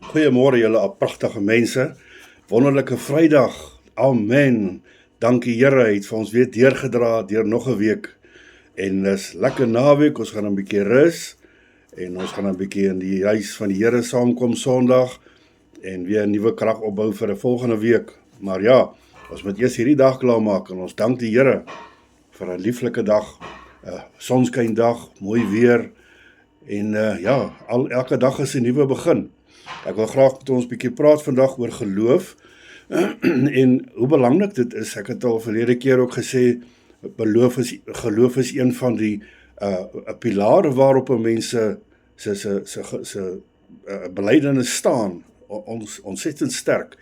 Goeiemôre julle pragtige mense. Wonderlike Vrydag. Amen. Dankie Here, hy het vir ons weer deurgedra deur nog 'n week. En dis lekker naweek, ons gaan 'n bietjie rus en ons gaan 'n bietjie in die huis van die Here saamkom Sondag en weer 'n nuwe krag opbou vir 'n volgende week. Maar ja, ons moet eers hierdie dag klaarmaak en ons dank die Here vir 'n lieflike dag, 'n sonskyndag, mooi weer en elke dag is 'n nuwe begin. Ek wil graag met ons bietjie praat vandag oor geloof en hoe belangrik dit is. Ek het al verlede keer ook gesê, geloof is een van die pilare waarop 'n mens se belydenis staan. Ons ontsettend sterk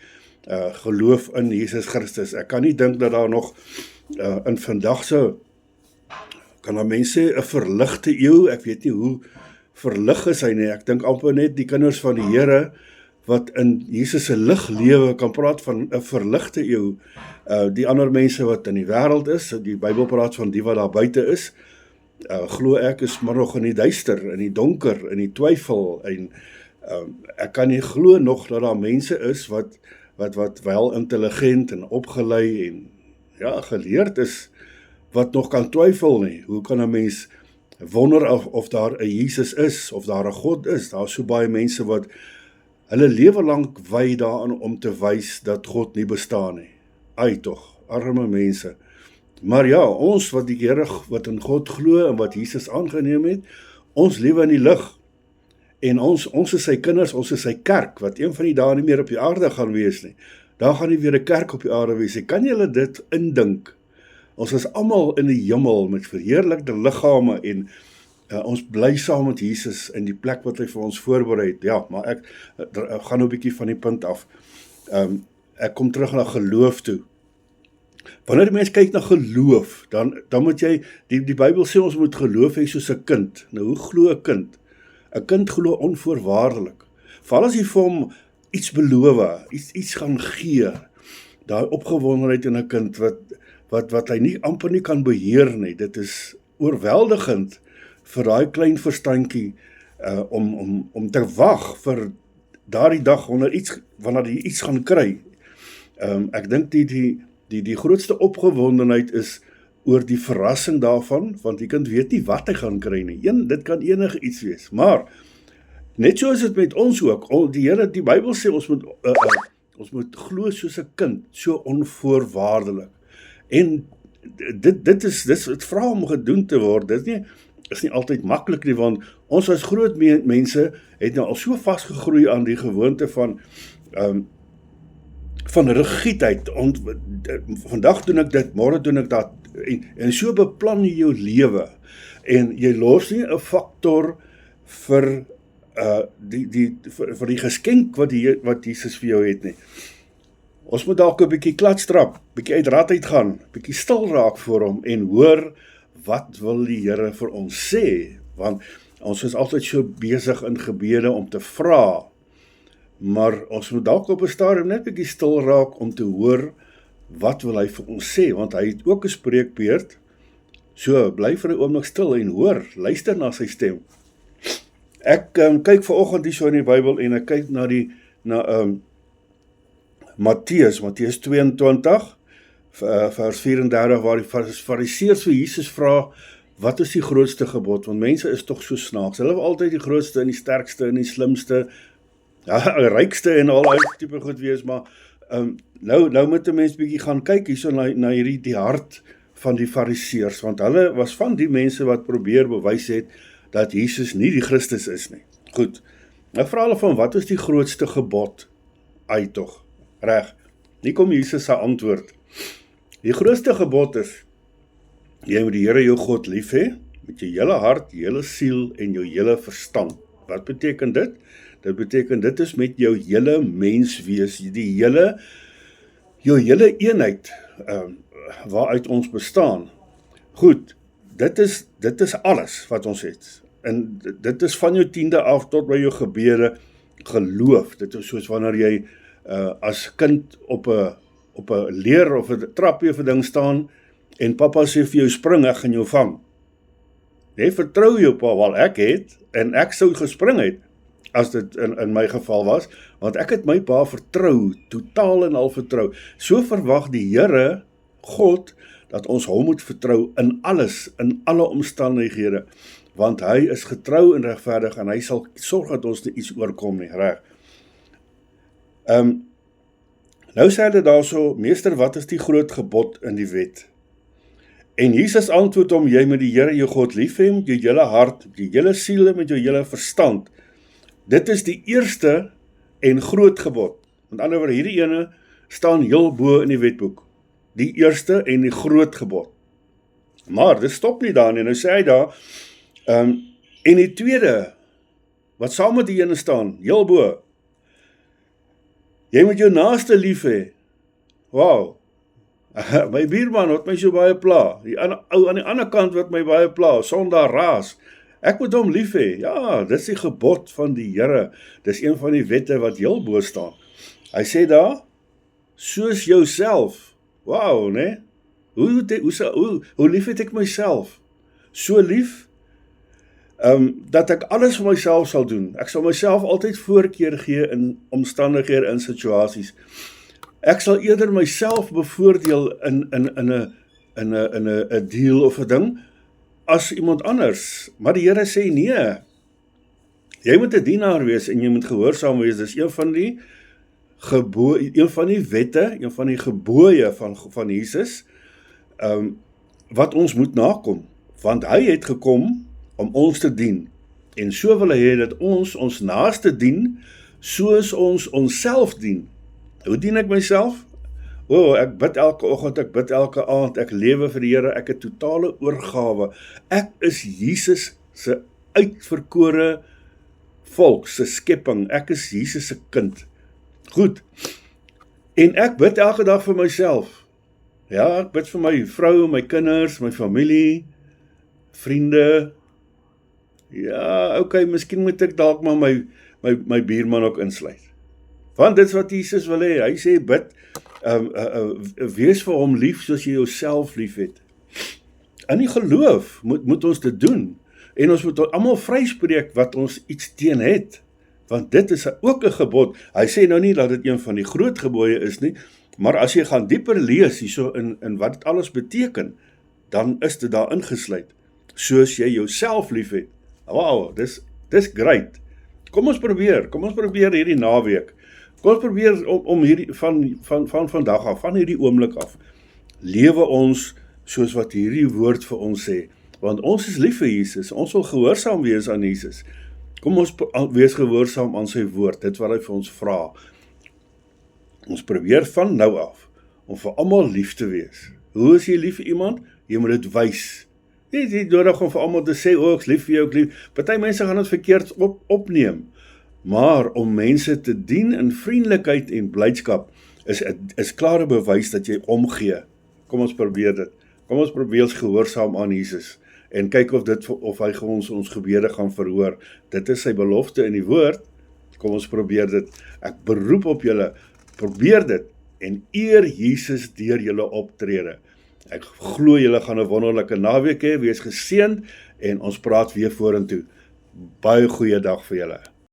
geloof in Jesus Christus. Ek kan nie dink dat daar nog in vandag kan daar mense 'n verligte eeu, ek weet nie hoe verlig is hy nie. Ek dink amper net die kinders van die Here wat in Jesus se lig lewe kan praat van 'n verligte eeu. Die ander mense wat in die wêreld is, die Bybel praat van die wat daar buite is, glo ek is maar nog in die duister, in die donker, in die twyfel en ek kan nie glo nog dat daar mense is wat wel intelligent en opgelei en geleerd is, wat nog kan twyfel nie. Hoe kan 'n mens wonder of daar 'n Jesus is, of daar 'n God is? Daar is so baie mense wat hulle lewe lank wy daaraan om te wys dat God nie bestaan nie. Ai tog, arme mense. Maar ja, ons wat die Here, wat in God glo en wat Jesus aangeneem het, ons lewe in die lig. En ons is sy kinders, ons is sy kerk, wat een van die dae nie meer op die aarde gaan wees nie. Daar gaan nie weer 'n kerk op die aarde wees nie. Kan julle dit indink? Ons is almal in die hemel met verheerlikte liggame en ons bly saam met Jesus in die plek wat hy vir ons voorberei het. Ja, maar ek gaan nou 'n bietjie van die punt af. Ek kom terug na geloof toe. Wanneer die mens kyk na geloof, dan moet jy, die Bybel sê ons moet geloof hê soos 'n kind. Nou, hoe glo 'n kind? 'n Kind glo onvoorwaardelik. Veral as jy vir hom iets beloof, iets gaan gee, daai opgewondenheid in 'n kind wat hy amper nie kan beheer nie. Dit is oorweldigend vir daai klein verstandjie om te wag vir daardie dag wanneer hy iets gaan kry. Ek dink die grootste opgewondenheid is oor die verrassing daarvan, want die kind weet nie wat hy gaan kry nie. Dit kan enige iets wees, maar net so is dit met ons ook. Die Bybel sê ons moet glo soos 'n kind, so onvoorwaardelik. En dit vra om gedoen te word. Dit is nie altyd maklik nie, want ons as groot mense het nou al so vasgegroei aan die gewoonte van rigiedheid. Vandag doen ek dit, môre doen ek dat, en so beplan jy jou lewe, en jy los nie 'n faktor vir die geskenk wat Jesus vir jou het nie. Ons moet dalk 'n bietjie klatstrap, bietjie uit rad uit gaan, bietjie stil raak voor hom en hoor wat wil die Here vir ons sê, want ons is altyd so besig in gebede om te vra, maar ons moet dalk op 'n stadium net bietjie stil raak om te hoor wat wil hy vir ons sê, want hy het ook 'n spreekbeurt. So bly vir 'n oomblik stil en hoor, luister na sy stem. Ek kyk vanoggend hier so in die Bybel en ek kyk na Matteus 22 vers 34, waar die Fariseërs vir Jesus vra, wat is die grootste gebod? Want mense is tog so snaaks. Hulle wil altyd die grootste en die sterkste en die slimste, rykste en al daai tipe goed wees, maar nou moet 'n mens bietjie gaan kyk hierso na die hart van die Fariseërs, want hulle was van die mense wat probeer bewys het dat Jesus nie die Christus is nie. Goed, nou vra hulle van, wat is die grootste gebod? Ai tog, reg, nie kom Jesus se antwoord. Die grootste gebod is, jy moet die Here jou God lief hê, met jou hele hart, jou hele siel en jou hele verstand. Wat beteken dit? Dit beteken, dit is met jou hele menswees, jou hele eenheid, waaruit ons bestaan. Goed, dit is alles wat ons het. En dit is van jou 10de af tot by jou gebede geloof. Dit is soos wanneer jy as kind op 'n leer of 'n trappie of 'n ding staan en pappa sê vir jou spring, ek gaan jou vang. Jy vertrou jou pa, wel ek het, en ek sou gespring het. as dit in my geval was, want ek het my pa vertrou, totaal en al vertrou. So verwag die Here, God, dat ons hom moet vertrou in alles, in alle omstandighede, want hy is getrou en regverdig, en hy sal sorg dat ons nie iets oorkom nie, reg. Nou sê hulle daarso, meester, wat is die groot gebod in die wet? En Jesus antwoord hom, jy moet die Here jou God lief hê met jou hele hart, met jou hele siel en met jou hele verstand. Dit is die eerste en groot gebod. Met ander woorde, hierdie ene staan heel bo in die wetboek. Die eerste en die groot gebod. Maar dit stop nie daar nie. Nou sê hy daar, en die tweede, wat saam met die ene staan, heel bo, jy moet jou naaste lief hê. Wow, my buurman wat my so baie pla, die ou aan die ander kant wat my baie pla, Sondag raas, ek moet hom lief hê. Ja, dis die gebod van die Here, dis een van die wette wat heel bo staan. Hy sê daar, soos jouself. Wow, né? Hoe lief het ek myself? So lief, dat ek alles vir myself sal doen. Ek sal myself altyd voorkeur gee in omstandighede, in situasies. Ek sal eerder myself bevoordeel in 'n deal of 'n ding, as iemand anders. Maar die Here sê nee. Jy moet 'n dienaar wees en jy moet gehoorsaam wees. Dis een van die wette, een van die gebooie van Jesus, wat ons moet nakom. Want hy het gekom om ons te dien. En so wil hy hê dat ons naaste dien, soos ons onsself dien. Hoe dien ek myself? Ek bid elke oggend, ek bid elke aand, ek lewe vir die Here, ek het totale oorgawe. Ek is Jesus se uitverkore volk, se skepping, ek is Jesus se kind. Goed, en ek bid elke dag vir myself. Ja, ek bid vir my vrou, my kinders, my familie, vriende. Ja, miskien moet ek dalk maar my buurman ook insluit. Want dit is wat Jesus wil hê. Hy sê bid, wees vir hom lief soos jy jouself lief het. In die geloof moet ons dit doen. En ons moet almal vryspreek wat ons iets teen het. Want dit is ook 'n gebod. Hy sê nou nie dat dit een van die groot gebooie is nie, maar as jy gaan dieper lees hierso in wat dit alles beteken, dan is dit daar ingesluit. Soos jy jouself lief het. Wow, dis great. Kom ons probeer hierdie naweek. Kom ons probeer om hierdie van vandag af, van hierdie oomblik af, lewe ons soos wat hierdie woord vir ons sê. Want ons is lief vir Jesus, ons wil gehoorsaam wees aan Jesus. Kom ons wees gehoorsaam aan sy woord, dit wat hy vir ons vra. Ons probeer van nou af, om vir almal lief te wees. Hoe is jy lief vir iemand? Jy moet dit wys. Nie nodig om vir almal te sê, ek is lief vir jou, ek lief. Party mense gaan dit verkeerd opneem. Maar om mense te dien in vriendelikheid en blydskap, is klare bewys dat jy omgee. Kom ons probeer dit. Kom ons probeer gehoorsaam aan Jesus. En kyk of hy ons gebede gaan verhoor. Dit is sy belofte in die woord. Kom ons probeer dit. Ek beroep op julle, probeer dit en eer Jesus deur julle optrede. Ek glo julle gaan 'n wonderlike naweek hê, wees geseënd en ons praat weer vorentoe. Baie goeie dag vir julle.